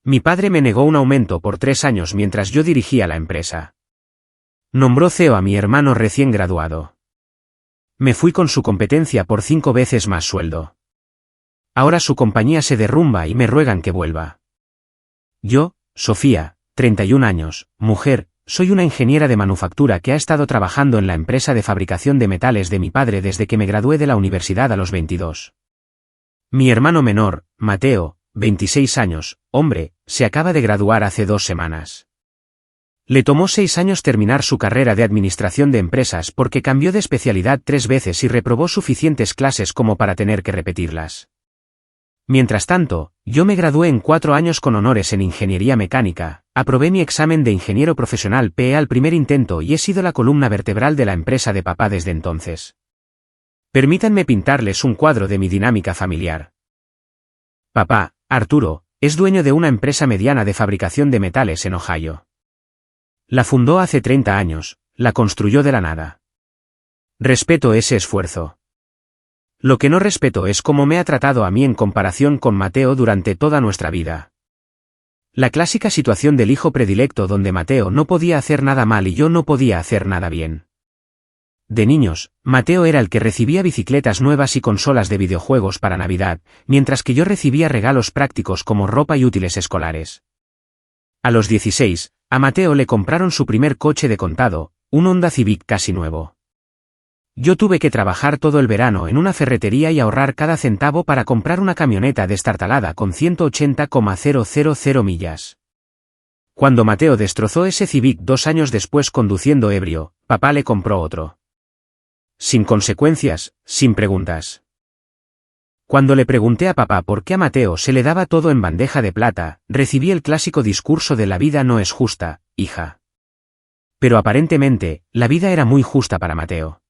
Mi padre me negó un aumento por 3 años mientras yo dirigía la empresa. Nombró CEO a mi hermano recién graduado. Me fui con su competencia por 5 veces más sueldo. Ahora su compañía se derrumba y me ruegan que vuelva. Yo, Sofía, 31 años, mujer, soy una ingeniera de manufactura que ha estado trabajando en la empresa de fabricación de metales de mi padre desde que me gradué de la universidad a los 22. Mi hermano menor, Mateo, 26 años, hombre, se acaba de graduar hace 2 semanas. Le tomó 6 años terminar su carrera de administración de empresas porque cambió de especialidad 3 veces y reprobó suficientes clases como para tener que repetirlas. Mientras tanto, yo me gradué en 4 años con honores en ingeniería mecánica, aprobé mi examen de ingeniero profesional PE al primer intento y he sido la columna vertebral de la empresa de papá desde entonces. Permítanme pintarles un cuadro de mi dinámica familiar. Papá, Arturo, es dueño de una empresa mediana de fabricación de metales en Ohio. La fundó hace 30 años, la construyó de la nada. Respeto ese esfuerzo. Lo que no respeto es cómo me ha tratado a mí en comparación con Mateo durante toda nuestra vida. La clásica situación del hijo predilecto donde Mateo no podía hacer nada mal y yo no podía hacer nada bien. De niños, Mateo era el que recibía bicicletas nuevas y consolas de videojuegos para Navidad, mientras que yo recibía regalos prácticos como ropa y útiles escolares. A los 16, a Mateo le compraron su primer coche de contado, un Honda Civic casi nuevo. Yo tuve que trabajar todo el verano en una ferretería y ahorrar cada centavo para comprar una camioneta destartalada con 180,000 millas. Cuando Mateo destrozó ese Civic 2 años después conduciendo ebrio, papá le compró otro. Sin consecuencias, sin preguntas. Cuando le pregunté a papá por qué a Mateo se le daba todo en bandeja de plata, recibí el clásico discurso de la vida no es justa, hija. Pero aparentemente, la vida era muy justa para Mateo.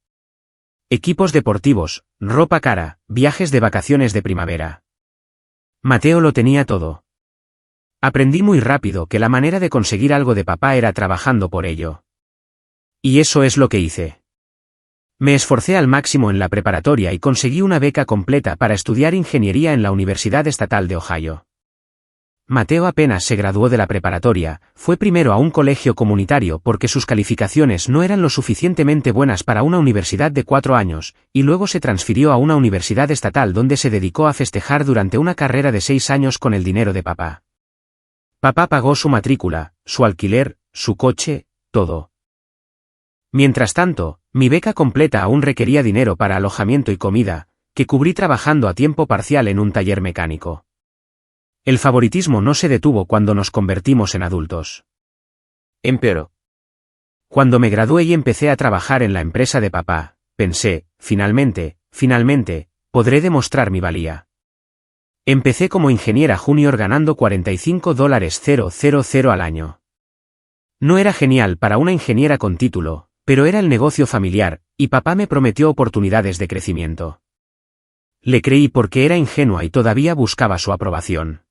Equipos deportivos, ropa cara, viajes de vacaciones de primavera. Mateo lo tenía todo. Aprendí muy rápido que la manera de conseguir algo de papá era trabajando por ello. Y eso es lo que hice. Me esforcé al máximo en la preparatoria y conseguí una beca completa para estudiar ingeniería en la Universidad Estatal de Ohio. Mateo apenas se graduó de la preparatoria, fue primero a un colegio comunitario porque sus calificaciones no eran lo suficientemente buenas para una universidad de 4 años, y luego se transfirió a una universidad estatal donde se dedicó a festejar durante una carrera de 6 años con el dinero de papá. Papá pagó su matrícula, su alquiler, su coche, todo. Mientras tanto, mi beca completa aún requería dinero para alojamiento y comida, que cubrí trabajando a tiempo parcial en un taller mecánico. El favoritismo no se detuvo cuando nos convertimos en adultos. Empeoró. Cuando me gradué y empecé a trabajar en la empresa de papá, pensé, finalmente, podré demostrar mi valía. Empecé como ingeniera junior ganando $45,000 al año. No era genial para una ingeniera con título, pero era el negocio familiar, y papá me prometió oportunidades de crecimiento. Le creí porque era ingenua y todavía buscaba su aprobación.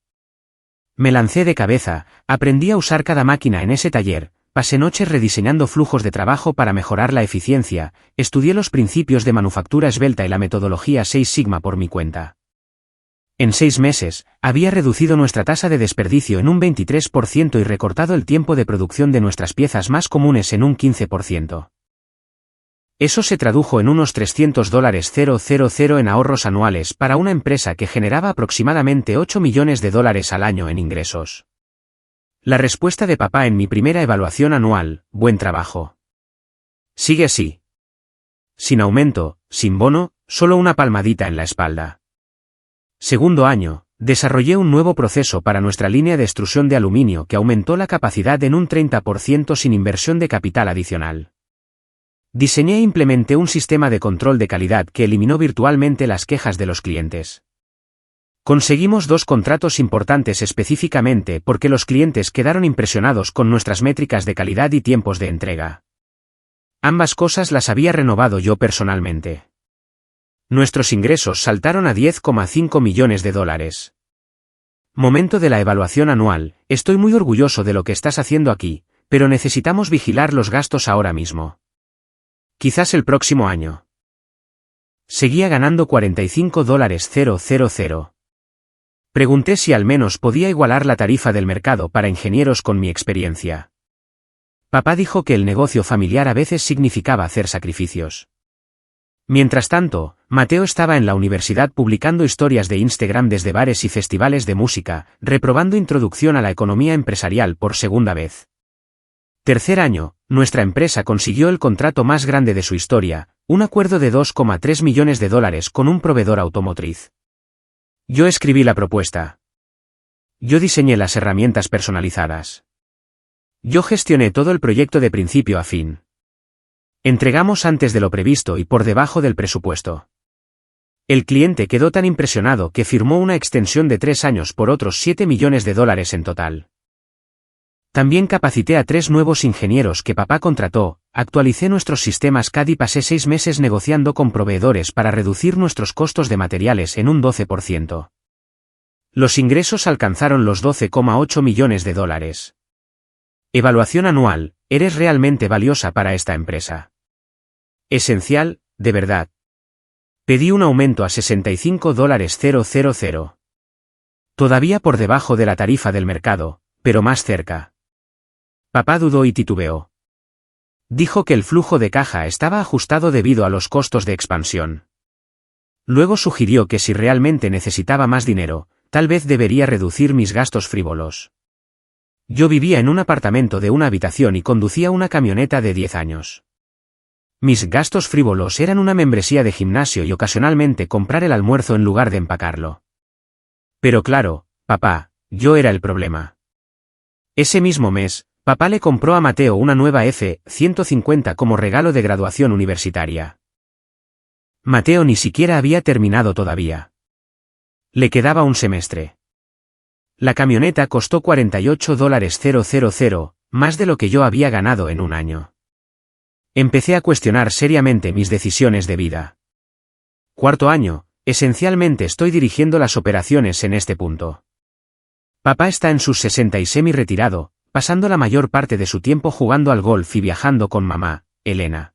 Me lancé de cabeza, aprendí a usar cada máquina en ese taller, pasé noches rediseñando flujos de trabajo para mejorar la eficiencia, estudié los principios de manufactura esbelta y la metodología 6 Sigma por mi cuenta. En 6 meses, había reducido nuestra tasa de desperdicio en un 23% y recortado el tiempo de producción de nuestras piezas más comunes en un 15%. Eso se tradujo en unos $300,000 en ahorros anuales para una empresa que generaba aproximadamente $8 millones al año en ingresos. La respuesta de papá en mi primera evaluación anual: buen trabajo. Sigue así. Sin aumento, sin bono, solo una palmadita en la espalda. Segundo año, desarrollé un nuevo proceso para nuestra línea de extrusión de aluminio que aumentó la capacidad en un 30% sin inversión de capital adicional. Diseñé e implementé un sistema de control de calidad que eliminó virtualmente las quejas de los clientes. Conseguimos 2 contratos importantes específicamente porque los clientes quedaron impresionados con nuestras métricas de calidad y tiempos de entrega. Ambas cosas las había renovado yo personalmente. Nuestros ingresos saltaron a $10,5 millones. Momento de la evaluación anual: estoy muy orgulloso de lo que estás haciendo aquí, pero necesitamos vigilar los gastos ahora mismo. Quizás el próximo año. Seguía ganando $45,000. Pregunté si al menos podía igualar la tarifa del mercado para ingenieros con mi experiencia. Papá dijo que el negocio familiar a veces significaba hacer sacrificios. Mientras tanto, Mateo estaba en la universidad publicando historias de Instagram desde bares y festivales de música, reprobando introducción a la economía empresarial por segunda vez. Tercer año, nuestra empresa consiguió el contrato más grande de su historia, un acuerdo de $2,3 millones con un proveedor automotriz. Yo escribí la propuesta. Yo diseñé las herramientas personalizadas. Yo gestioné todo el proyecto de principio a fin. Entregamos antes de lo previsto y por debajo del presupuesto. El cliente quedó tan impresionado que firmó una extensión de 3 años por otros $7 millones en total. También capacité a 3 nuevos ingenieros que papá contrató, actualicé nuestros sistemas CAD y pasé 6 meses negociando con proveedores para reducir nuestros costos de materiales en un 12%. Los ingresos alcanzaron los $12,8 millones. Evaluación anual, eres realmente valiosa para esta empresa. Esencial, de verdad. Pedí un aumento a $65,000. Todavía por debajo de la tarifa del mercado, pero más cerca. Papá dudó y titubeó. Dijo que el flujo de caja estaba ajustado debido a los costos de expansión. Luego sugirió que si realmente necesitaba más dinero, tal vez debería reducir mis gastos frívolos. Yo vivía en un apartamento de una habitación y conducía una camioneta de 10 años. Mis gastos frívolos eran una membresía de gimnasio y ocasionalmente comprar el almuerzo en lugar de empacarlo. Pero claro, papá, yo era el problema. Ese mismo mes, papá le compró a Mateo una nueva F-150 como regalo de graduación universitaria. Mateo ni siquiera había terminado todavía. Le quedaba un semestre. La camioneta costó $48,000, más de lo que yo había ganado en un año. Empecé a cuestionar seriamente mis decisiones de vida. Cuarto año, esencialmente estoy dirigiendo las operaciones en este punto. Papá está en sus 60 y semi-retirado, pasando la mayor parte de su tiempo jugando al golf y viajando con mamá, Elena.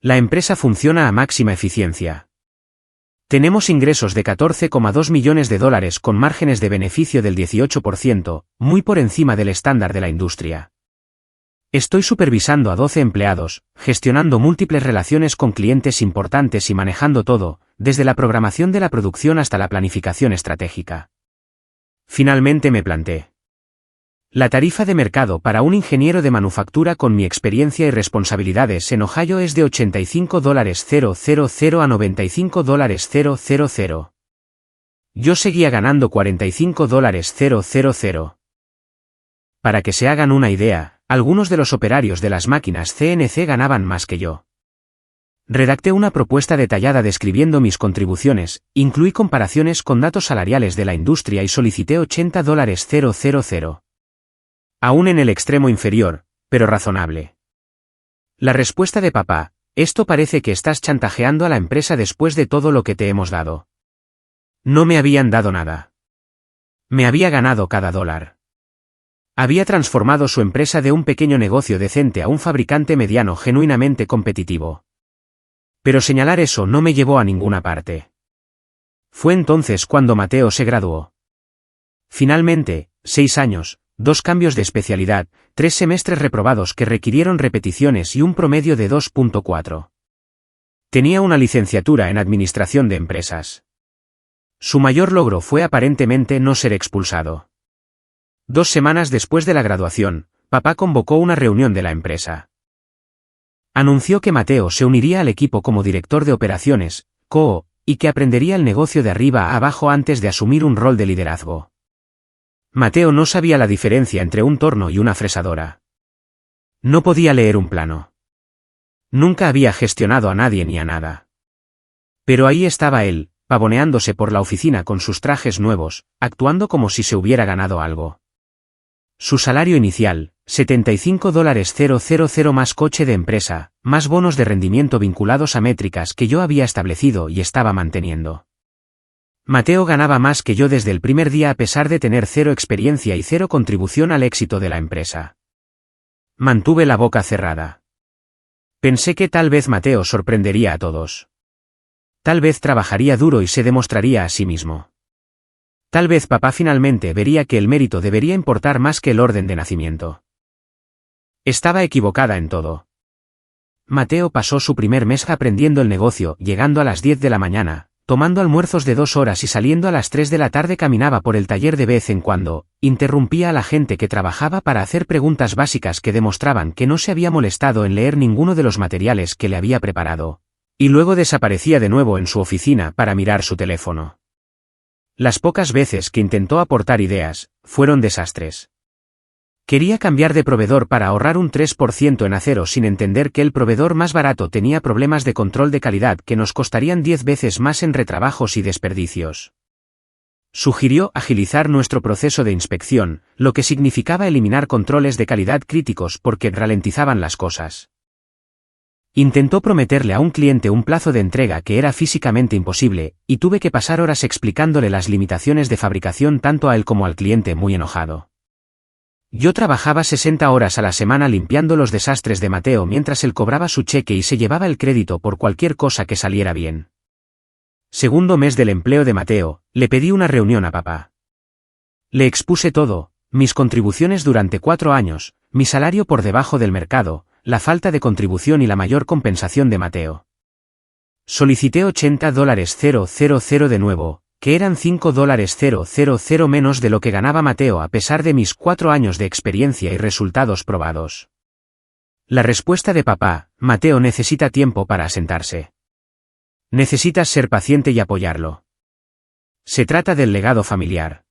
La empresa funciona a máxima eficiencia. Tenemos ingresos de $14,2 millones con márgenes de beneficio del 18%, muy por encima del estándar de la industria. Estoy supervisando a 12 empleados, gestionando múltiples relaciones con clientes importantes y manejando todo, desde la programación de la producción hasta la planificación estratégica. Finalmente me planté. La tarifa de mercado para un ingeniero de manufactura con mi experiencia y responsabilidades en Ohio es de $85,000 a $95,000. Yo seguía ganando $45,000. Para que se hagan una idea, algunos de los operarios de las máquinas CNC ganaban más que yo. Redacté una propuesta detallada describiendo mis contribuciones, incluí comparaciones con datos salariales de la industria y solicité $80,000. Aún en el extremo inferior, pero razonable. La respuesta de papá: esto parece que estás chantajeando a la empresa después de todo lo que te hemos dado. No me habían dado nada. Me había ganado cada dólar. Había transformado su empresa de un pequeño negocio decente a un fabricante mediano genuinamente competitivo. Pero señalar eso no me llevó a ninguna parte. Fue entonces cuando Mateo se graduó. Finalmente, 6 años, 2 cambios de especialidad, 3 semestres reprobados que requirieron repeticiones y un promedio de 2.4. Tenía una licenciatura en Administración de Empresas. Su mayor logro fue aparentemente no ser expulsado. 2 semanas después de la graduación, papá convocó una reunión de la empresa. Anunció que Mateo se uniría al equipo como director de operaciones, COO, y que aprendería el negocio de arriba a abajo antes de asumir un rol de liderazgo. Mateo no sabía la diferencia entre un torno y una fresadora. No podía leer un plano. Nunca había gestionado a nadie ni a nada. Pero ahí estaba él, pavoneándose por la oficina con sus trajes nuevos, actuando como si se hubiera ganado algo. Su salario inicial, $75,000 más coche de empresa, más bonos de rendimiento vinculados a métricas que yo había establecido y estaba manteniendo. Mateo ganaba más que yo desde el primer día a pesar de tener 0 experiencia y 0 contribución al éxito de la empresa. Mantuve la boca cerrada. Pensé que tal vez Mateo sorprendería a todos. Tal vez trabajaría duro y se demostraría a sí mismo. Tal vez papá finalmente vería que el mérito debería importar más que el orden de nacimiento. Estaba equivocada en todo. Mateo pasó su primer mes aprendiendo el negocio, llegando a las 10 de la mañana, tomando almuerzos de 2 horas y saliendo a las 3 de la tarde. Caminaba por el taller de vez en cuando, interrumpía a la gente que trabajaba para hacer preguntas básicas que demostraban que no se había molestado en leer ninguno de los materiales que le había preparado, y luego desaparecía de nuevo en su oficina para mirar su teléfono. Las pocas veces que intentó aportar ideas, fueron desastres. Quería cambiar de proveedor para ahorrar un 3% en acero sin entender que el proveedor más barato tenía problemas de control de calidad que nos costarían 10 veces más en retrabajos y desperdicios. Sugirió agilizar nuestro proceso de inspección, lo que significaba eliminar controles de calidad críticos porque ralentizaban las cosas. Intentó prometerle a un cliente un plazo de entrega que era físicamente imposible, y tuve que pasar horas explicándole las limitaciones de fabricación tanto a él como al cliente, muy enojado. Yo trabajaba 60 horas a la semana limpiando los desastres de Mateo mientras él cobraba su cheque y se llevaba el crédito por cualquier cosa que saliera bien. Segundo mes del empleo de Mateo, le pedí una reunión a papá. Le expuse todo, mis contribuciones durante 4 años, mi salario por debajo del mercado, la falta de contribución y la mayor compensación de Mateo. Solicité $80,000 de nuevo, que eran $5,000 menos de lo que ganaba Mateo a pesar de mis 4 años de experiencia y resultados probados. La respuesta de papá: Mateo necesita tiempo para asentarse. Necesitas ser paciente y apoyarlo. Se trata del legado familiar.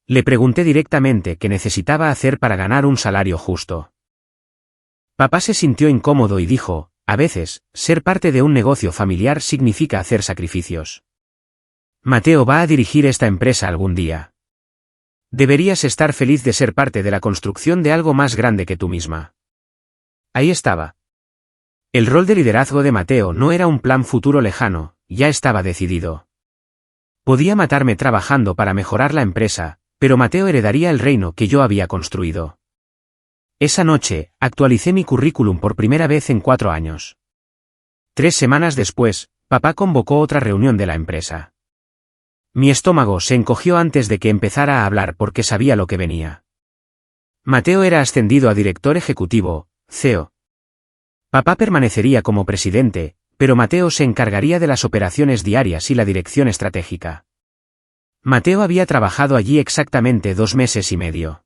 Le pregunté directamente qué necesitaba hacer para ganar un salario justo. Papá se sintió incómodo y dijo: a veces, ser parte de un negocio familiar significa hacer sacrificios. Mateo va a dirigir esta empresa algún día. Deberías estar feliz de ser parte de la construcción de algo más grande que tú misma. Ahí estaba. El rol de liderazgo de Mateo no era un plan futuro lejano, ya estaba decidido. Podía matarme trabajando para mejorar la empresa, pero Mateo heredaría el reino que yo había construido. Esa noche, actualicé mi currículum por primera vez en 4 años. 3 semanas después, papá convocó otra reunión de la empresa. Mi estómago se encogió antes de que empezara a hablar porque sabía lo que venía. Mateo era ascendido a director ejecutivo, CEO. Papá permanecería como presidente, pero Mateo se encargaría de las operaciones diarias y la dirección estratégica. Mateo había trabajado allí exactamente 2 meses y medio.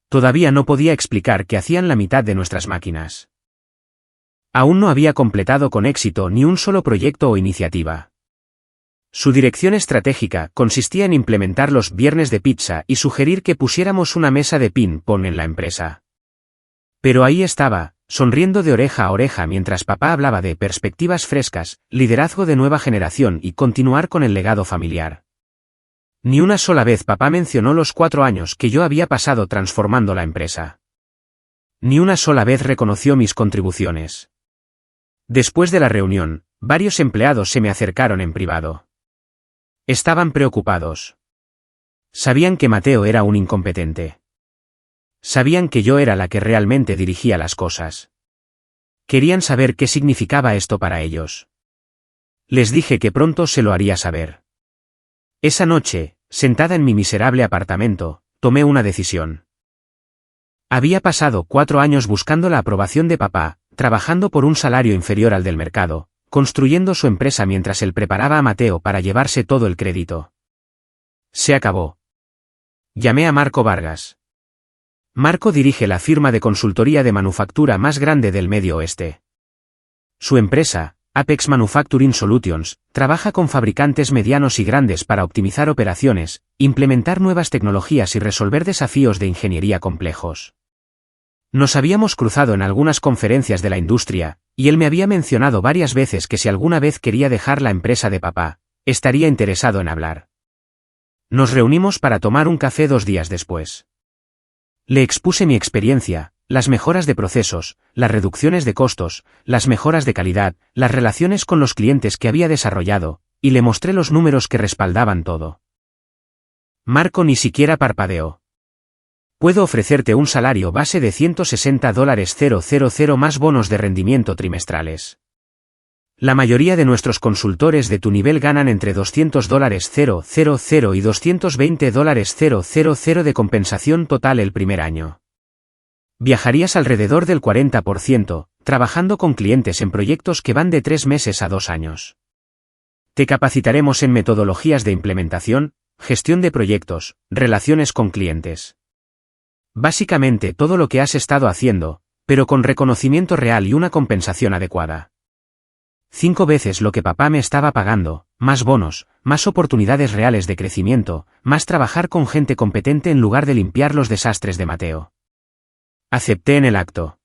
Todavía no podía explicar qué hacían la mitad de nuestras máquinas. Aún no había completado con éxito ni un solo proyecto o iniciativa. Su dirección estratégica consistía en implementar los viernes de pizza y sugerir que pusiéramos una mesa de ping-pong en la empresa. Pero ahí estaba, sonriendo de oreja a oreja mientras papá hablaba de perspectivas frescas, liderazgo de nueva generación y continuar con el legado familiar. Ni una sola vez papá mencionó los 4 años que yo había pasado transformando la empresa. Ni una sola vez reconoció mis contribuciones. Después de la reunión, varios empleados se me acercaron en privado. Estaban preocupados. Sabían que Mateo era un incompetente. Sabían que yo era la que realmente dirigía las cosas. Querían saber qué significaba esto para ellos. Les dije que pronto se lo haría saber. Esa noche, sentada en mi miserable apartamento, tomé una decisión. Había pasado 4 años buscando la aprobación de papá, trabajando por un salario inferior al del mercado, construyendo su empresa mientras él preparaba a Mateo para llevarse todo el crédito. Se acabó. Llamé a Marco Vargas. Marco dirige la firma de consultoría de manufactura más grande del Medio Oeste. Su empresa, Apex Manufacturing Solutions, trabaja con fabricantes medianos y grandes para optimizar operaciones, implementar nuevas tecnologías y resolver desafíos de ingeniería complejos. Nos habíamos cruzado en algunas conferencias de la industria, y él me había mencionado varias veces que si alguna vez quería dejar la empresa de papá, estaría interesado en hablar. Nos reunimos para tomar un café 2 días después. Le expuse mi experiencia, las mejoras de procesos, las reducciones de costos, las mejoras de calidad, las relaciones con los clientes que había desarrollado, y le mostré los números que respaldaban todo. Marco ni siquiera parpadeó. Puedo ofrecerte un salario base de $160,000 más bonos de rendimiento trimestrales. La mayoría de nuestros consultores de tu nivel ganan entre $200,000 y $220,000 de compensación total el primer año. Viajarías alrededor del 40%, trabajando con clientes en proyectos que van de 3 meses a 2 años. Te capacitaremos en metodologías de implementación, gestión de proyectos, relaciones con clientes. Básicamente todo lo que has estado haciendo, pero con reconocimiento real y una compensación adecuada. 5 veces lo que papá me estaba pagando, más bonos, más oportunidades reales de crecimiento, más trabajar con gente competente en lugar de limpiar los desastres de Mateo. Acepté en el acto.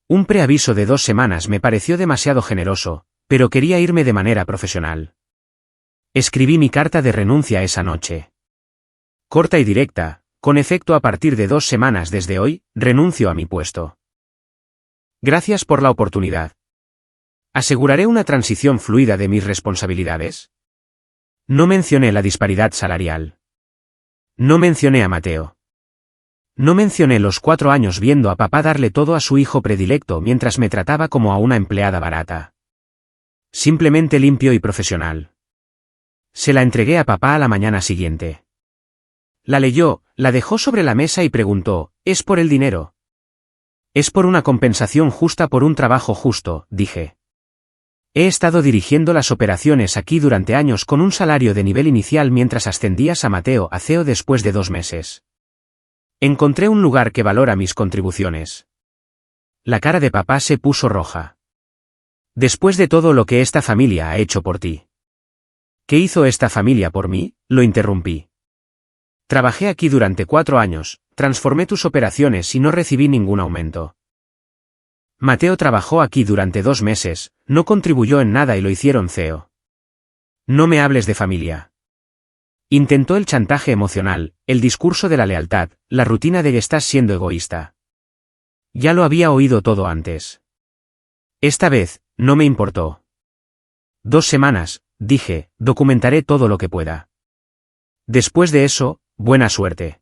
Un preaviso de 2 semanas me pareció demasiado generoso, pero quería irme de manera profesional. Escribí mi carta de renuncia esa noche. Corta y directa, con efecto a partir de 2 semanas desde hoy, renuncio a mi puesto. Gracias por la oportunidad. ¿Aseguraré una transición fluida de mis responsabilidades? No mencioné la disparidad salarial. No mencioné a Mateo. No mencioné los 4 años viendo a papá darle todo a su hijo predilecto mientras me trataba como a una empleada barata. Simplemente limpio y profesional. Se la entregué a papá a la mañana siguiente. La leyó, la dejó sobre la mesa y preguntó, ¿es por el dinero? Es por una compensación justa por un trabajo justo, dije. He estado dirigiendo las operaciones aquí durante años con un salario de nivel inicial mientras ascendías a Mateo a CEO después de 2 meses. Encontré un lugar que valora mis contribuciones. La cara de papá se puso roja. Después de todo lo que esta familia ha hecho por ti. ¿Qué hizo esta familia por mí? Lo interrumpí. Trabajé aquí durante 4 años, transformé tus operaciones y no recibí ningún aumento. Mateo trabajó aquí durante 2 meses, no contribuyó en nada y lo hicieron CEO. No me hables de familia. Intentó el chantaje emocional, el discurso de la lealtad, la rutina de estás siendo egoísta. Ya lo había oído todo antes. Esta vez, no me importó. 2 semanas, dije, documentaré todo lo que pueda. Después de eso, buena suerte.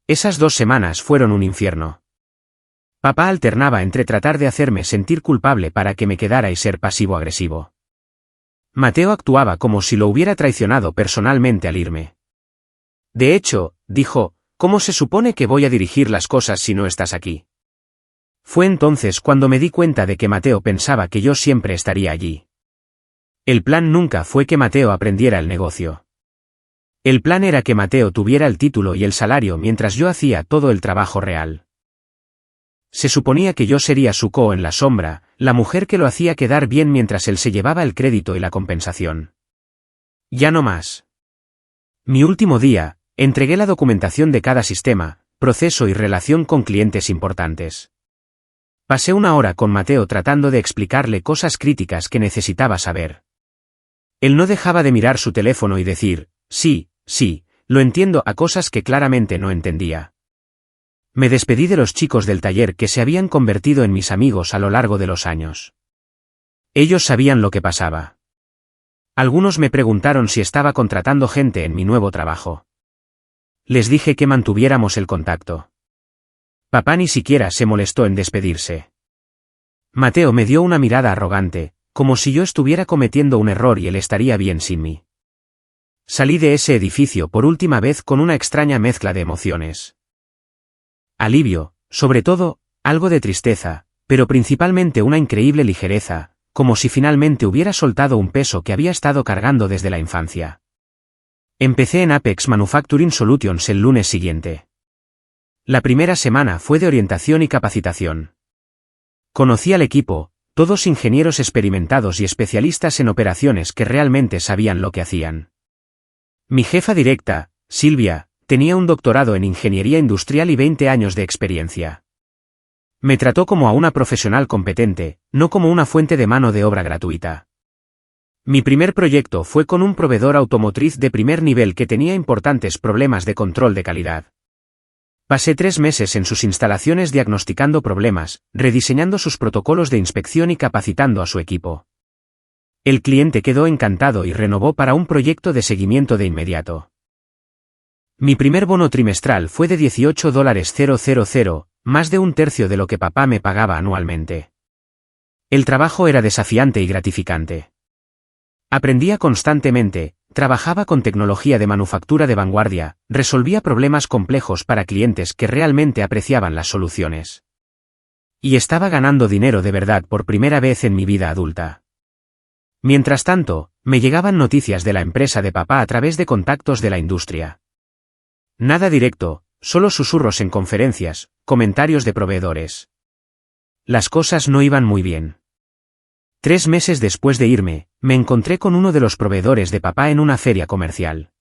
Esas 2 semanas fueron un infierno. Papá alternaba entre tratar de hacerme sentir culpable para que me quedara y ser pasivo-agresivo. Mateo actuaba como si lo hubiera traicionado personalmente al irme. De hecho, dijo, ¿cómo se supone que voy a dirigir las cosas si no estás aquí? Fue entonces cuando me di cuenta de que Mateo pensaba que yo siempre estaría allí. El plan nunca fue que Mateo aprendiera el negocio. El plan era que Mateo tuviera el título y el salario mientras yo hacía todo el trabajo real. Se suponía que yo sería su co en la sombra, la mujer que lo hacía quedar bien mientras él se llevaba el crédito y la compensación. Ya no más. Mi último día, entregué la documentación de cada sistema, proceso y relación con clientes importantes. Pasé 1 hora con Mateo tratando de explicarle cosas críticas que necesitaba saber. Él no dejaba de mirar su teléfono y decir, sí, lo entiendo a cosas que claramente no entendía. Me despedí de los chicos del taller que se habían convertido en mis amigos a lo largo de los años. Ellos sabían lo que pasaba. Algunos me preguntaron si estaba contratando gente en mi nuevo trabajo. Les dije que mantuviéramos el contacto. Papá ni siquiera se molestó en despedirse. Mateo me dio una mirada arrogante, como si yo estuviera cometiendo un error y él estaría bien sin mí. Salí de ese edificio por última vez con una extraña mezcla de emociones. Alivio, sobre todo, algo de tristeza, pero principalmente una increíble ligereza, como si finalmente hubiera soltado un peso que había estado cargando desde la infancia. Empecé en Apex Manufacturing Solutions el lunes siguiente. La primera semana fue de orientación y capacitación. Conocí al equipo, todos ingenieros experimentados y especialistas en operaciones que realmente sabían lo que hacían. Mi jefa directa, Silvia, tenía un doctorado en ingeniería industrial y 20 años de experiencia. Me trató como a una profesional competente, no como una fuente de mano de obra gratuita. Mi primer proyecto fue con un proveedor automotriz de primer nivel que tenía importantes problemas de control de calidad. Pasé 3 meses en sus instalaciones diagnosticando problemas, rediseñando sus protocolos de inspección y capacitando a su equipo. El cliente quedó encantado y renovó para un proyecto de seguimiento de inmediato. Mi primer bono trimestral fue de $18,000, más de 1/3 de lo que papá me pagaba anualmente. El trabajo era desafiante y gratificante. Aprendía constantemente, trabajaba con tecnología de manufactura de vanguardia, resolvía problemas complejos para clientes que realmente apreciaban las soluciones. Y estaba ganando dinero de verdad por primera vez en mi vida adulta. Mientras tanto, me llegaban noticias de la empresa de papá a través de contactos de la industria. Nada directo, solo susurros en conferencias, comentarios de proveedores. Las cosas no iban muy bien. 3 meses después de irme, me encontré con uno de los proveedores de papá en una feria comercial.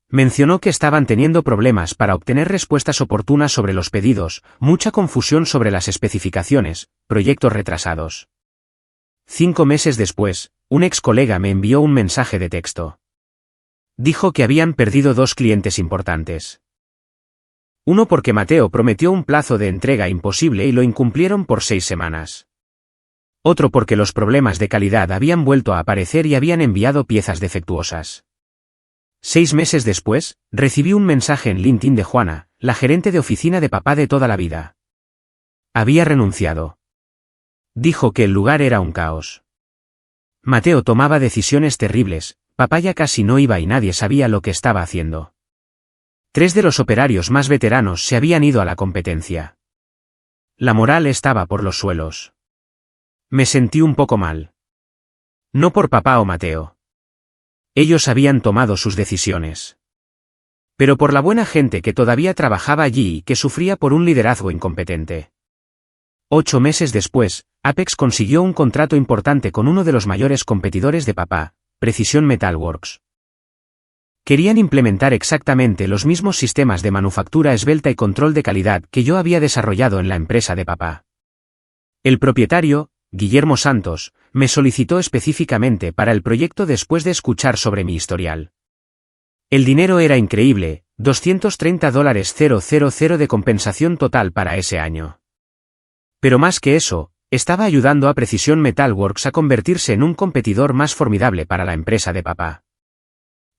Mencionó que estaban teniendo problemas para obtener respuestas oportunas sobre los pedidos, mucha confusión sobre las especificaciones, proyectos retrasados. 5 meses después, un ex colega me envió un mensaje de texto. Dijo que habían perdido 2 clientes importantes. Uno porque Mateo prometió un plazo de entrega imposible y lo incumplieron por 6 semanas. Otro porque los problemas de calidad habían vuelto a aparecer y habían enviado piezas defectuosas. 6 meses después, recibí un mensaje en LinkedIn de Juana, la gerente de oficina de papá de toda la vida. Había renunciado. Dijo que el lugar era un caos. Mateo tomaba decisiones terribles, papá ya casi no iba y nadie sabía lo que estaba haciendo. 3 de los operarios más veteranos se habían ido a la competencia. La moral estaba por los suelos. Me sentí un poco mal. No por papá o Mateo. Ellos habían tomado sus decisiones. Pero por la buena gente que todavía trabajaba allí y que sufría por un liderazgo incompetente. 8 meses después, Apex consiguió un contrato importante con uno de los mayores competidores de papá, Precision Metal Works. Querían implementar exactamente los mismos sistemas de manufactura esbelta y control de calidad que yo había desarrollado en la empresa de papá. El propietario, Guillermo Santos, me solicitó específicamente para el proyecto después de escuchar sobre mi historial. El dinero era increíble, $230,000 de compensación total para ese año. Pero más que eso, estaba ayudando a Precision Metal Works a convertirse en un competidor más formidable para la empresa de papá.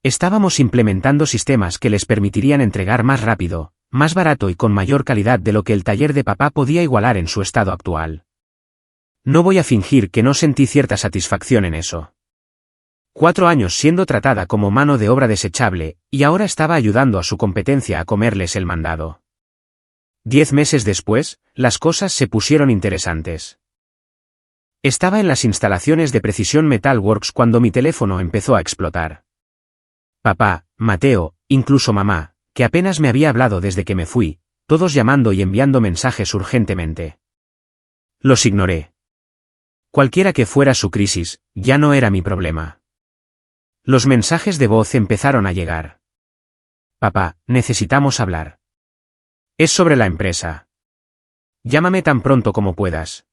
Estábamos implementando sistemas que les permitirían entregar más rápido, más barato y con mayor calidad de lo que el taller de papá podía igualar en su estado actual. No voy a fingir que no sentí cierta satisfacción en eso. 4 años siendo tratada como mano de obra desechable, y ahora estaba ayudando a su competencia a comerles el mandado. 10 meses después, las cosas se pusieron interesantes. Estaba en las instalaciones de Precision Metal Works cuando mi teléfono empezó a explotar. Papá, Mateo, incluso mamá, que apenas me había hablado desde que me fui, todos llamando y enviando mensajes urgentemente. Los ignoré. Cualquiera que fuera su crisis, ya no era mi problema. Los mensajes de voz empezaron a llegar. Papá, necesitamos hablar. Es sobre la empresa. Llámame tan pronto como puedas.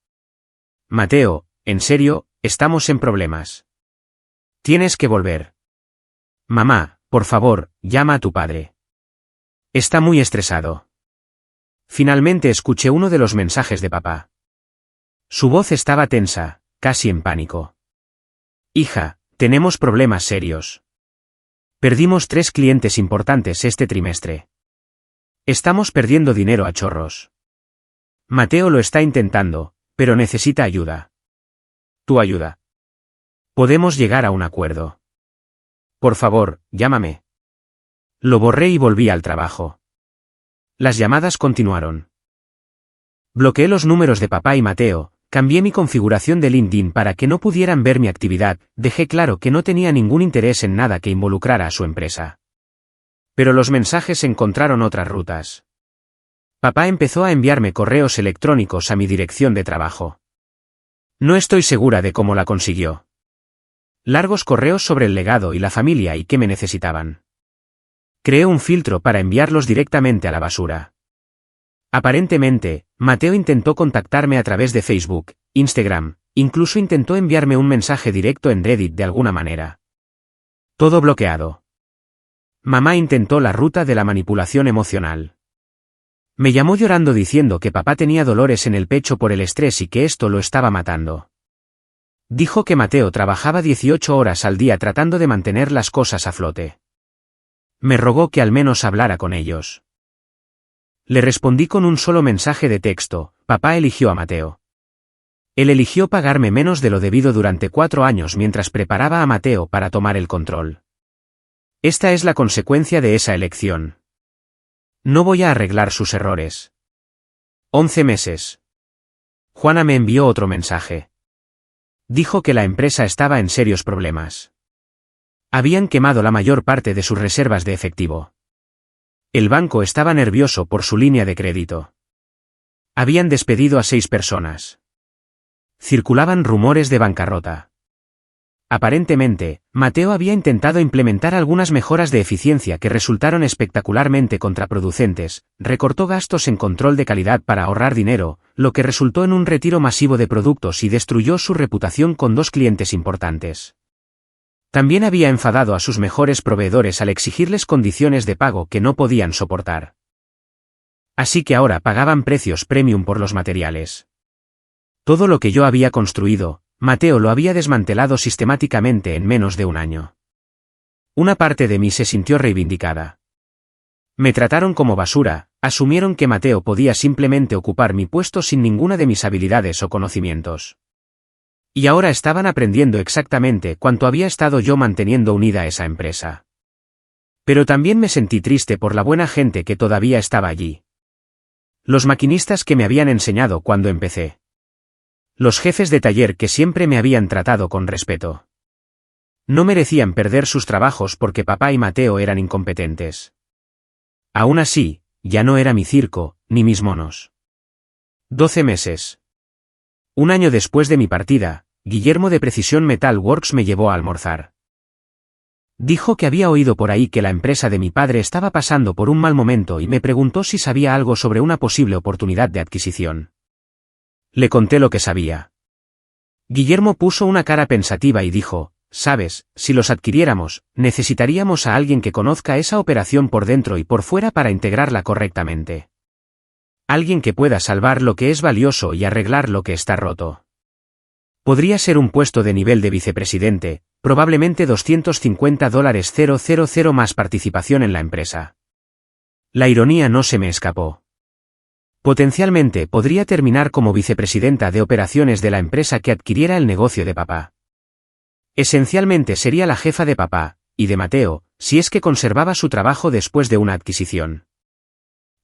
Mateo, en serio, estamos en problemas. Tienes que volver. Mamá, por favor, llama a tu padre. Está muy estresado. Finalmente escuché uno de los mensajes de papá. Su voz estaba tensa, casi en pánico. Hija, tenemos problemas serios. Perdimos 3 clientes importantes este trimestre. Estamos perdiendo dinero a chorros. Mateo lo está intentando, pero necesita ayuda. Tu ayuda. Podemos llegar a un acuerdo. Por favor, llámame. Lo borré y volví al trabajo. Las llamadas continuaron. Bloqueé los números de papá y Mateo, cambié mi configuración de LinkedIn para que no pudieran ver mi actividad, dejé claro que no tenía ningún interés en nada que involucrara a su empresa. Pero los mensajes encontraron otras rutas. Papá empezó a enviarme correos electrónicos a mi dirección de trabajo. No estoy segura de cómo la consiguió. Largos correos sobre el legado y la familia y qué me necesitaban. Creé un filtro para enviarlos directamente a la basura. Aparentemente, Mateo intentó contactarme a través de Facebook, Instagram, incluso intentó enviarme un mensaje directo en Reddit de alguna manera. Todo bloqueado. Mamá intentó la ruta de la manipulación emocional. Me llamó llorando diciendo que papá tenía dolores en el pecho por el estrés y que esto lo estaba matando. Dijo que Mateo trabajaba 18 horas al día tratando de mantener las cosas a flote. Me rogó que al menos hablara con ellos. Le respondí con un solo mensaje de texto: papá eligió a Mateo. Él eligió pagarme menos de lo debido durante 4 años mientras preparaba a Mateo para tomar el control. Esta es la consecuencia de esa elección. No voy a arreglar sus errores. 11 meses. Juana me envió otro mensaje. Dijo que la empresa estaba en serios problemas. Habían quemado la mayor parte de sus reservas de efectivo. El banco estaba nervioso por su línea de crédito. Habían despedido a 6 personas. Circulaban rumores de bancarrota. Aparentemente, Mateo había intentado implementar algunas mejoras de eficiencia que resultaron espectacularmente contraproducentes, recortó gastos en control de calidad para ahorrar dinero, lo que resultó en un retiro masivo de productos y destruyó su reputación con 2 clientes importantes. También había enfadado a sus mejores proveedores al exigirles condiciones de pago que no podían soportar. Así que ahora pagaban precios premium por los materiales. Todo lo que yo había construido, Mateo lo había desmantelado sistemáticamente en menos de un año. Una parte de mí se sintió reivindicada. Me trataron como basura, asumieron que Mateo podía simplemente ocupar mi puesto sin ninguna de mis habilidades o conocimientos. Y ahora estaban aprendiendo exactamente cuánto había estado yo manteniendo unida a esa empresa. Pero también me sentí triste por la buena gente que todavía estaba allí. Los maquinistas que me habían enseñado cuando empecé. Los jefes de taller que siempre me habían tratado con respeto. No merecían perder sus trabajos porque papá y Mateo eran incompetentes. Aún así, ya no era mi circo, ni mis monos. 12 meses. Un año después de mi partida, Guillermo de Precision Metal Works me llevó a almorzar. Dijo que había oído por ahí que la empresa de mi padre estaba pasando por un mal momento y me preguntó si sabía algo sobre una posible oportunidad de adquisición. Le conté lo que sabía. Guillermo puso una cara pensativa y dijo, «Sabes, si los adquiriéramos, necesitaríamos a alguien que conozca esa operación por dentro y por fuera para integrarla correctamente. Alguien que pueda salvar lo que es valioso y arreglar lo que está roto. Podría ser un puesto de nivel de vicepresidente, probablemente $250,000 más participación en la empresa». La ironía no se me escapó. Potencialmente podría terminar como vicepresidenta de operaciones de la empresa que adquiriera el negocio de papá. Esencialmente sería la jefa de papá, y de Mateo, si es que conservaba su trabajo después de una adquisición.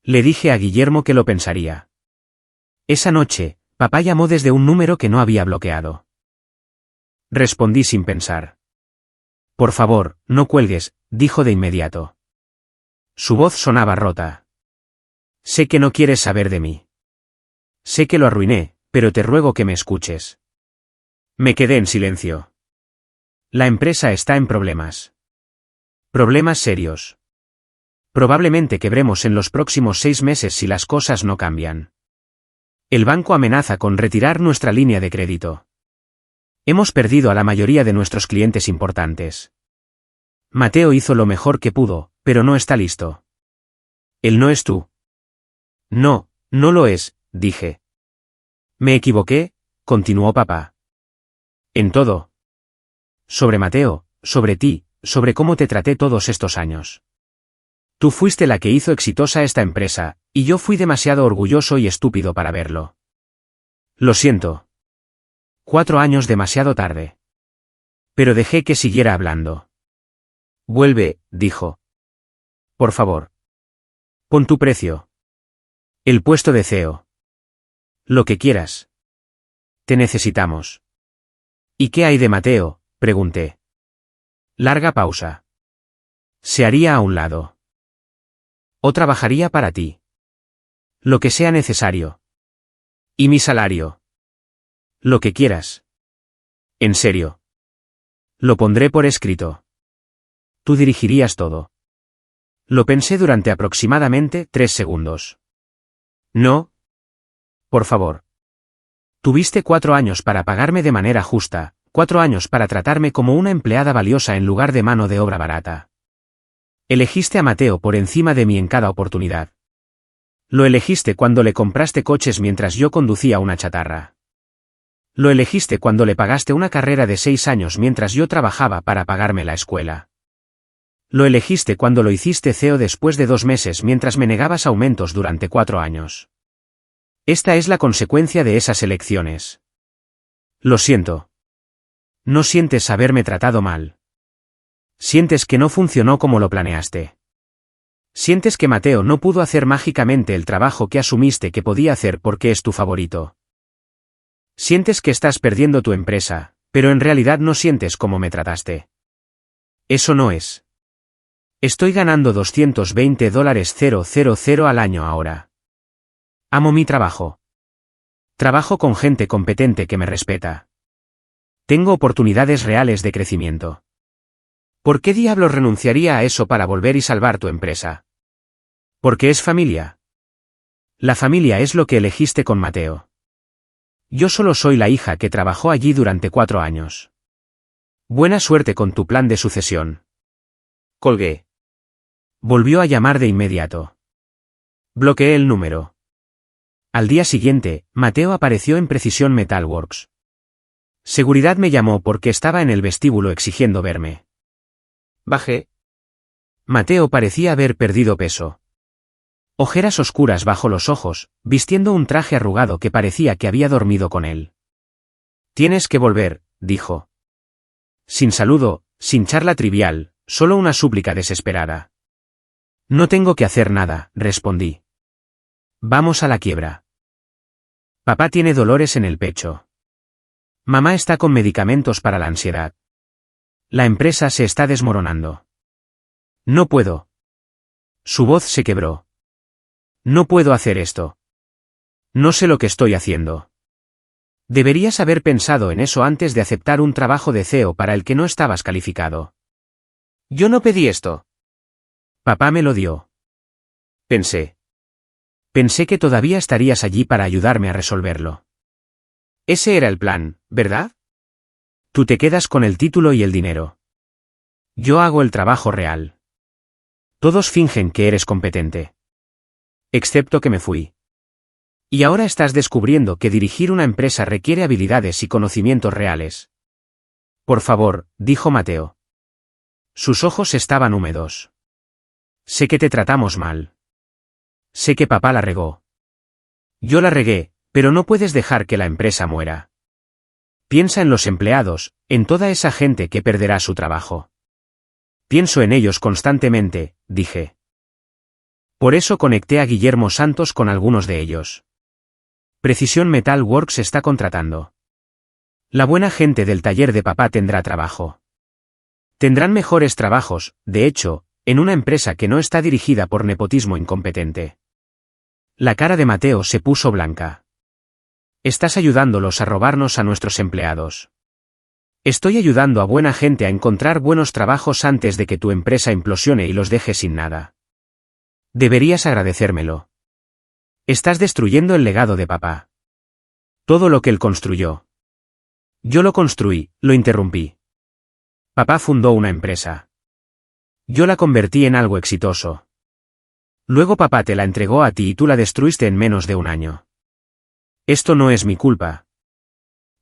Le dije a Guillermo que lo pensaría. Esa noche, papá llamó desde un número que no había bloqueado. Respondí sin pensar. «Por favor, no cuelgues», dijo de inmediato. Su voz sonaba rota. «Sé que no quieres saber de mí. Sé que lo arruiné, pero te ruego que me escuches». Me quedé en silencio. La empresa está en problemas. Problemas serios. Probablemente quebremos en los próximos 6 meses si las cosas no cambian. El banco amenaza con retirar nuestra línea de crédito. Hemos perdido a la mayoría de nuestros clientes importantes. Mateo hizo lo mejor que pudo, pero no está listo. Él no es tú. No, no lo es, dije. Me equivoqué, continuó papá. En todo. Sobre Mateo, sobre ti, sobre cómo te traté todos estos años. Tú fuiste la que hizo exitosa esta empresa, y yo fui demasiado orgulloso y estúpido para verlo. Lo siento. 4 años demasiado tarde. Pero dejé que siguiera hablando. Vuelve, dijo. Por favor. Pon tu precio. El puesto de CEO. Lo que quieras. Te necesitamos. ¿Y qué hay de Mateo?, pregunté. Larga pausa. Se haría a un lado. O trabajaría para ti. Lo que sea necesario. ¿Y mi salario? Lo que quieras. En serio. Lo pondré por escrito. Tú dirigirías todo. Lo pensé durante aproximadamente 3 segundos. No. Por favor. Tuviste 4 años para pagarme de manera justa, 4 años para tratarme como una empleada valiosa en lugar de mano de obra barata. Elegiste a Mateo por encima de mí en cada oportunidad. Lo elegiste cuando le compraste coches mientras yo conducía una chatarra. Lo elegiste cuando le pagaste una carrera de 6 años mientras yo trabajaba para pagarme la escuela. Lo elegiste cuando lo hiciste CEO después de 2 meses mientras me negabas aumentos durante 4 años. Esta es la consecuencia de esas elecciones. Lo siento. No sientes haberme tratado mal. Sientes que no funcionó como lo planeaste. Sientes que Mateo no pudo hacer mágicamente el trabajo que asumiste que podía hacer porque es tu favorito. Sientes que estás perdiendo tu empresa, pero en realidad no sientes cómo me trataste. Eso no es. Estoy ganando $220,000 al año ahora. Amo mi trabajo. Trabajo con gente competente que me respeta. Tengo oportunidades reales de crecimiento. ¿Por qué diablos renunciaría a eso para volver y salvar tu empresa? Porque es familia. La familia es lo que elegiste con Mateo. Yo solo soy la hija que trabajó allí durante 4 años. Buena suerte con tu plan de sucesión. Colgué. Volvió a llamar de inmediato. Bloqueé el número. Al día siguiente, Mateo apareció en Precision Metal Works. Seguridad me llamó porque estaba en el vestíbulo exigiendo verme. Bajé. Mateo parecía haber perdido peso. Ojeras oscuras bajo los ojos, vistiendo un traje arrugado que parecía que había dormido con él. Tienes que volver, dijo. Sin saludo, sin charla trivial, solo una súplica desesperada. No tengo que hacer nada, respondí. Vamos a la quiebra. Papá tiene dolores en el pecho. Mamá está con medicamentos para la ansiedad. La empresa se está desmoronando. No puedo. Su voz se quebró. No puedo hacer esto. No sé lo que estoy haciendo. Deberías haber pensado en eso antes de aceptar un trabajo de CEO para el que no estabas calificado. Yo no pedí esto. Papá me lo dio. Pensé. Pensé que todavía estarías allí para ayudarme a resolverlo. Ese era el plan, ¿verdad? Tú te quedas con el título y el dinero. Yo hago el trabajo real. Todos fingen que eres competente. Excepto que me fui. Y ahora estás descubriendo que dirigir una empresa requiere habilidades y conocimientos reales. Por favor, dijo Mateo. Sus ojos estaban húmedos. Sé que te tratamos mal. Sé que papá la regó. Yo la regué, pero no puedes dejar que la empresa muera. Piensa en los empleados, en toda esa gente que perderá su trabajo. Pienso en ellos constantemente, dije. Por eso conecté a Guillermo Santos con algunos de ellos. Precision Metal Works está contratando. La buena gente del taller de papá tendrá trabajo. Tendrán mejores trabajos, de hecho, en una empresa que no está dirigida por nepotismo incompetente. La cara de Mateo se puso blanca. Estás ayudándolos a robarnos a nuestros empleados. Estoy ayudando a buena gente a encontrar buenos trabajos antes de que tu empresa implosione y los deje sin nada. Deberías agradecérmelo. Estás destruyendo el legado de papá. Todo lo que él construyó. Yo lo construí, lo interrumpí. Papá fundó una empresa. Yo la convertí en algo exitoso. Luego papá te la entregó a ti y tú la destruiste en menos de un año. Esto no es mi culpa.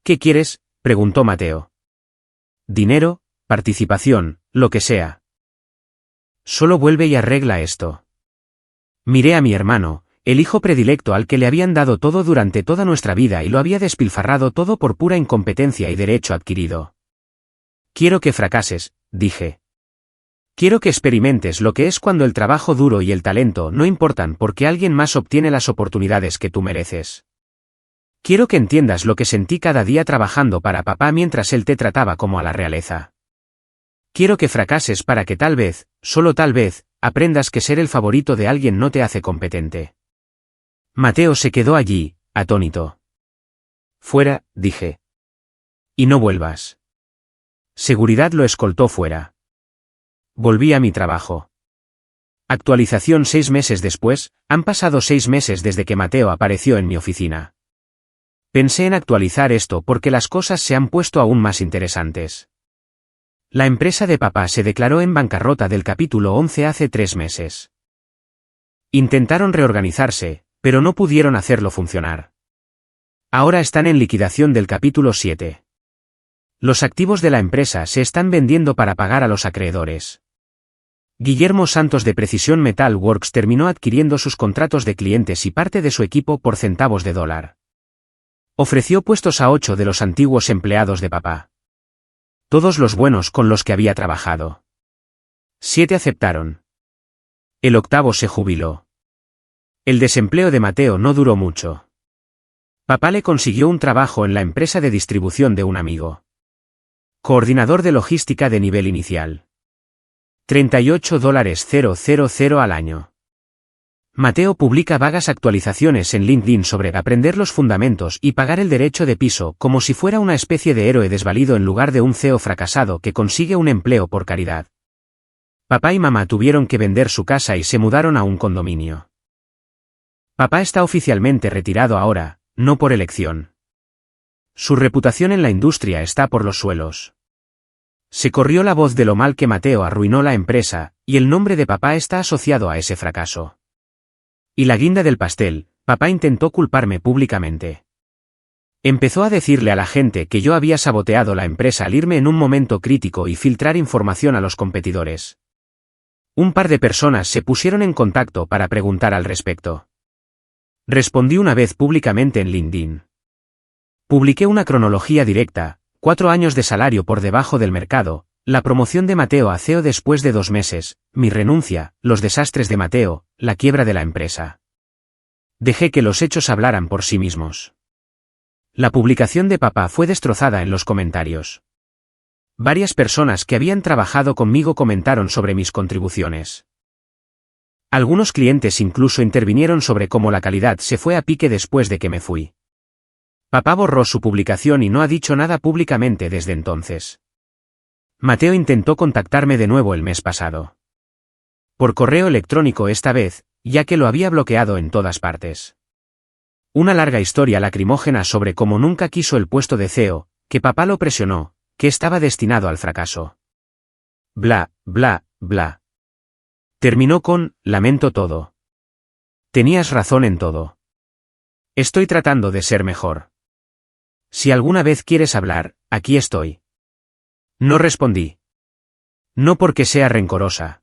¿Qué quieres?, preguntó Mateo. Dinero, participación, lo que sea. Solo vuelve y arregla esto. Miré a mi hermano, el hijo predilecto al que le habían dado todo durante toda nuestra vida y lo había despilfarrado todo por pura incompetencia y derecho adquirido. Quiero que fracases, dije. Quiero que experimentes lo que es cuando el trabajo duro y el talento no importan porque alguien más obtiene las oportunidades que tú mereces. Quiero que entiendas lo que sentí cada día trabajando para papá mientras él te trataba como a la realeza. Quiero que fracases para que tal vez, solo tal vez, aprendas que ser el favorito de alguien no te hace competente. Mateo se quedó allí, atónito. Fuera, dije. Y no vuelvas. Seguridad lo escoltó fuera. Volví a mi trabajo. Actualización 6 meses después, han pasado 6 meses desde que Mateo apareció en mi oficina. Pensé en actualizar esto porque las cosas se han puesto aún más interesantes. La empresa de papá se declaró en bancarrota del capítulo 11 hace 3 meses. Intentaron reorganizarse, pero no pudieron hacerlo funcionar. Ahora están en liquidación del capítulo 7. Los activos de la empresa se están vendiendo para pagar a los acreedores. Guillermo Santos de Precision Metal Works terminó adquiriendo sus contratos de clientes y parte de su equipo por centavos de dólar. Ofreció puestos a 8 de los antiguos empleados de papá. Todos los buenos con los que había trabajado. 7 aceptaron. El 8º se jubiló. El desempleo de Mateo no duró mucho. Papá le consiguió un trabajo en la empresa de distribución de un amigo. Coordinador de logística de nivel inicial. $38,000 al año. Mateo publica vagas actualizaciones en LinkedIn sobre aprender los fundamentos y pagar el derecho de piso como si fuera una especie de héroe desvalido en lugar de un CEO fracasado que consigue un empleo por caridad. Papá y mamá tuvieron que vender su casa y se mudaron a un condominio. Papá está oficialmente retirado ahora, no por elección. Su reputación en la industria está por los suelos. Se corrió la voz de lo mal que Mateo arruinó la empresa, y el nombre de papá está asociado a ese fracaso. Y la guinda del pastel, papá intentó culparme públicamente. Empezó a decirle a la gente que yo había saboteado la empresa al irme en un momento crítico y filtrar información a los competidores. Un par de personas se pusieron en contacto para preguntar al respecto. Respondí una vez públicamente en LinkedIn. Publiqué una cronología directa, 4 años de salario por debajo del mercado, la promoción de Mateo a CEO después de 2 meses, mi renuncia, los desastres de Mateo, la quiebra de la empresa. Dejé que los hechos hablaran por sí mismos. La publicación de papá fue destrozada en los comentarios. Varias personas que habían trabajado conmigo comentaron sobre mis contribuciones. Algunos clientes incluso intervinieron sobre cómo la calidad se fue a pique después de que me fui. Papá borró su publicación y no ha dicho nada públicamente desde entonces. Mateo intentó contactarme de nuevo el mes pasado. Por correo electrónico esta vez, ya que lo había bloqueado en todas partes. Una larga historia lacrimógena sobre cómo nunca quiso el puesto de CEO, que papá lo presionó, que estaba destinado al fracaso. Bla, bla, bla. Terminó con, lamento todo. Tenías razón en todo. Estoy tratando de ser mejor. Si alguna vez quieres hablar, aquí estoy. No respondí. No porque sea rencorosa.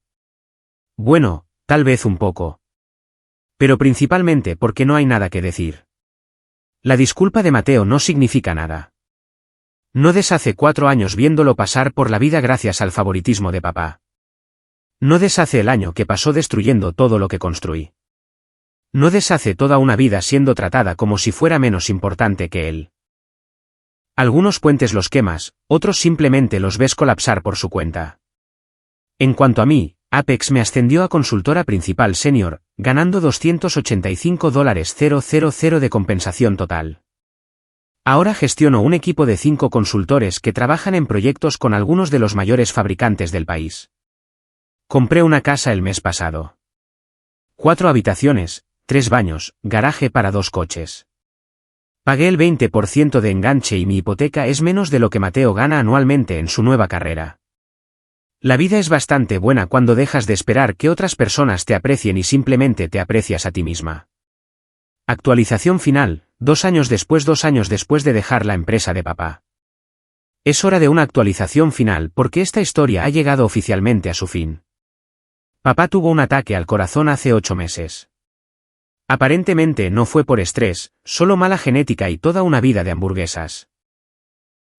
Bueno, tal vez un poco. Pero principalmente porque no hay nada que decir. La disculpa de Mateo no significa nada. No deshace 4 años viéndolo pasar por la vida gracias al favoritismo de papá. No deshace el año que pasó destruyendo todo lo que construí. No deshace toda una vida siendo tratada como si fuera menos importante que él. Algunos puentes los quemas, otros simplemente los ves colapsar por su cuenta. En cuanto a mí, Apex me ascendió a consultora principal senior, ganando $285,000 de compensación total. Ahora gestiono un equipo de 5 consultores que trabajan en proyectos con algunos de los mayores fabricantes del país. Compré una casa el mes pasado. 4 habitaciones, 3 baños, garaje para 2 coches. Pagué el 20% de enganche y mi hipoteca es menos de lo que Mateo gana anualmente en su nueva carrera. La vida es bastante buena cuando dejas de esperar que otras personas te aprecien y simplemente te aprecias a ti misma. Actualización final, 2 años después de dejar la empresa de papá. Es hora de una actualización final porque esta historia ha llegado oficialmente a su fin. Papá tuvo un ataque al corazón hace 8 meses. Aparentemente no fue por estrés, solo mala genética y toda una vida de hamburguesas.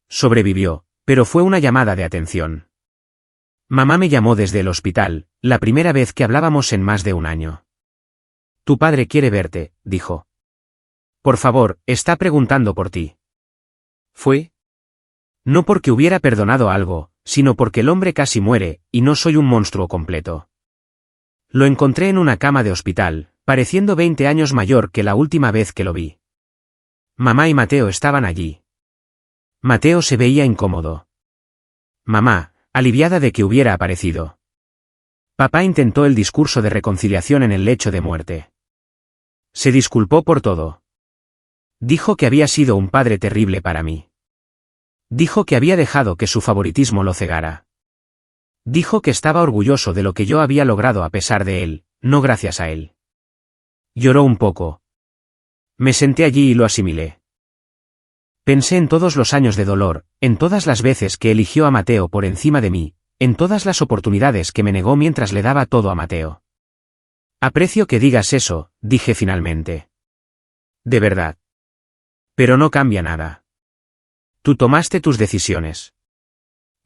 Sobrevivió, pero fue una llamada de atención. Mamá me llamó desde el hospital, la primera vez que hablábamos en más de 1 año. Tu padre quiere verte, dijo. Por favor, está preguntando por ti. ¿Fue? No porque hubiera perdonado algo, sino porque el hombre casi muere, y no soy un monstruo completo. Lo encontré en una cama de hospital, pareciendo 20 años mayor que la última vez que lo vi. Mamá y Mateo estaban allí. Mateo se veía incómodo. Mamá, aliviada de que hubiera aparecido. Papá intentó el discurso de reconciliación en el lecho de muerte. Se disculpó por todo. Dijo que había sido un padre terrible para mí. Dijo que había dejado que su favoritismo lo cegara. Dijo que estaba orgulloso de lo que yo había logrado a pesar de él, no gracias a él. Lloró un poco. Me senté allí y lo asimilé. Pensé en todos los años de dolor, en todas las veces que eligió a Mateo por encima de mí, en todas las oportunidades que me negó mientras le daba todo a Mateo. Aprecio que digas eso, dije finalmente. De verdad. Pero no cambia nada. Tú tomaste tus decisiones.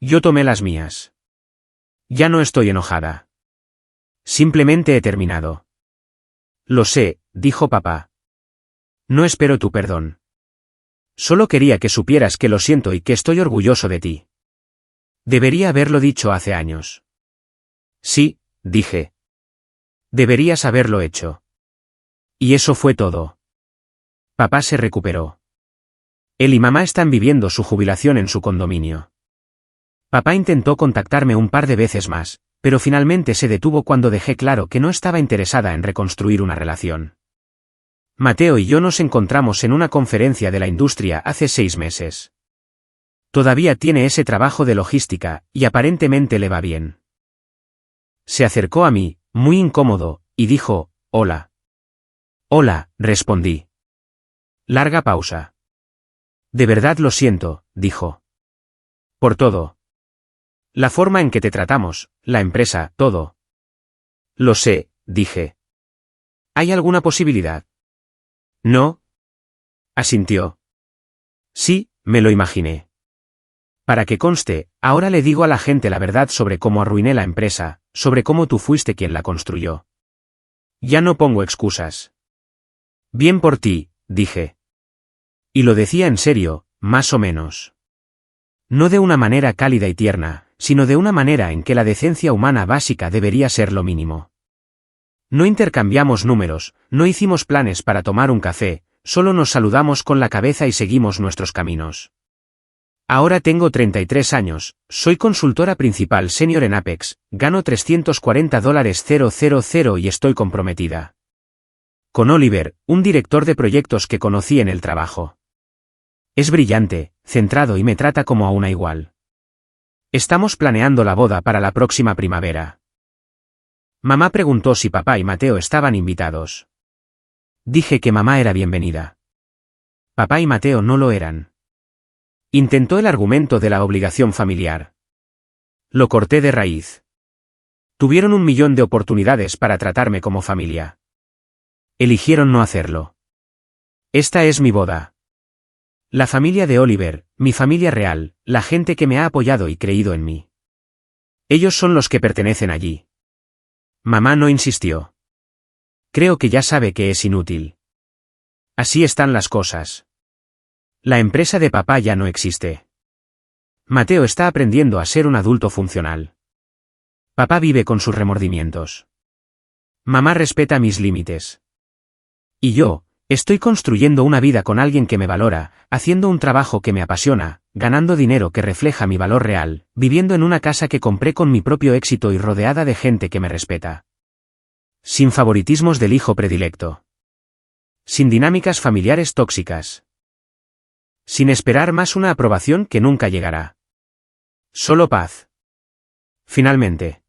Yo tomé las mías. Ya no estoy enojada. Simplemente he terminado. Lo sé, dijo papá. No espero tu perdón. Solo quería que supieras que lo siento y que estoy orgulloso de ti. Debería haberlo dicho hace años. Sí, dije. Deberías haberlo hecho. Y eso fue todo. Papá se recuperó. Él y mamá están viviendo su jubilación en su condominio. Papá intentó contactarme un par de veces más, pero finalmente se detuvo cuando dejé claro que no estaba interesada en reconstruir una relación. Mateo y yo nos encontramos en una conferencia de la industria hace 6 meses. Todavía tiene ese trabajo de logística, y aparentemente le va bien. Se acercó a mí, muy incómodo, y dijo, «Hola». «Hola», respondí. Larga pausa. «De verdad lo siento», dijo. «Por todo. La forma en que te tratamos, la empresa, todo». «Lo sé», dije. «¿Hay alguna posibilidad?» «No». Asintió. «Sí, me lo imaginé. Para que conste, ahora le digo a la gente la verdad sobre cómo arruiné la empresa, sobre cómo tú fuiste quien la construyó. Ya no pongo excusas». «Bien por ti», dije. Y lo decía en serio, más o menos. No de una manera cálida y tierna, sino de una manera en que la decencia humana básica debería ser lo mínimo. No intercambiamos números, no hicimos planes para tomar un café, solo nos saludamos con la cabeza y seguimos nuestros caminos. Ahora tengo 33 años, soy consultora principal senior en Apex, gano $340,000 y estoy comprometida con Oliver, un director de proyectos que conocí en el trabajo. Es brillante, centrado y me trata como a una igual. Estamos planeando la boda para la próxima primavera. Mamá preguntó si papá y Mateo estaban invitados. Dije que mamá era bienvenida. Papá y Mateo no lo eran. Intentó el argumento de la obligación familiar. Lo corté de raíz. Tuvieron 1.000.000 de oportunidades para tratarme como familia. Eligieron no hacerlo. Esta es mi boda. La familia de Oliver, mi familia real, la gente que me ha apoyado y creído en mí. Ellos son los que pertenecen allí. Mamá no insistió. Creo que ya sabe que es inútil. Así están las cosas. La empresa de papá ya no existe. Mateo está aprendiendo a ser un adulto funcional. Papá vive con sus remordimientos. Mamá respeta mis límites. Y yo, estoy construyendo una vida con alguien que me valora, haciendo un trabajo que me apasiona, ganando dinero que refleja mi valor real, viviendo en una casa que compré con mi propio éxito y rodeada de gente que me respeta. Sin favoritismos del hijo predilecto. Sin dinámicas familiares tóxicas. Sin esperar más una aprobación que nunca llegará. Solo paz. Finalmente.